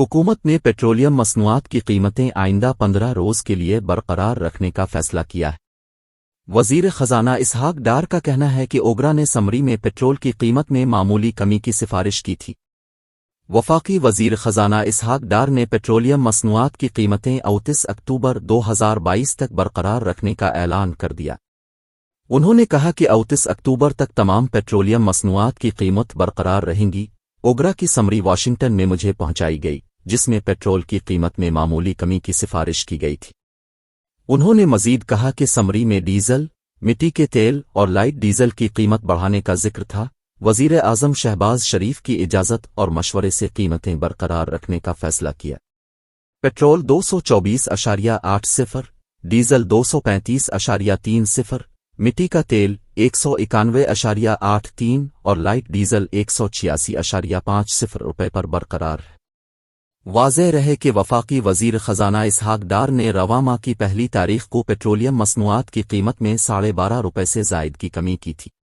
حکومت نے پیٹرولیم مصنوعات کی قیمتیں آئندہ 15 روز کے لیے برقرار رکھنے کا فیصلہ کیا ہے۔ وزیر خزانہ اسحاق ڈار کا کہنا ہے کہ اوگرا نے سمری میں پیٹرول کی قیمت میں معمولی کمی کی سفارش کی تھی۔ وفاقی وزیر خزانہ اسحاق ڈار نے پیٹرولیم مصنوعات کی قیمتیں 29 اکتوبر 2022 تک برقرار رکھنے کا اعلان کر دیا۔ انہوں نے کہا کہ 29 اکتوبر تک تمام پیٹرولیم مصنوعات کی قیمت برقرار رہیں گی۔ اوگرا کی سمری واشنگٹن میں مجھے پہنچائی گئی، جس میں پیٹرول کی قیمت میں معمولی کمی کی سفارش کی گئی تھی۔ انہوں نے مزید کہا کہ سمری میں ڈیزل، مٹی کے تیل اور لائٹ ڈیزل کی قیمت بڑھانے کا ذکر تھا۔ وزیر اعظم شہباز شریف کی اجازت اور مشورے سے قیمتیں برقرار رکھنے کا فیصلہ کیا۔ پیٹرول 224.80، ڈیزل 235.30، مٹی کا تیل 191.83 اور لائٹ ڈیزل 186.50 روپے پر برقرار ہے۔ واضح رہے کہ وفاقی وزیر خزانہ اسحاق ڈار نے رواں ماہ کی 1 تاریخ کو پیٹرولیم مصنوعات کی قیمت میں 12.5 روپے سے زائد کی کمی کی تھی۔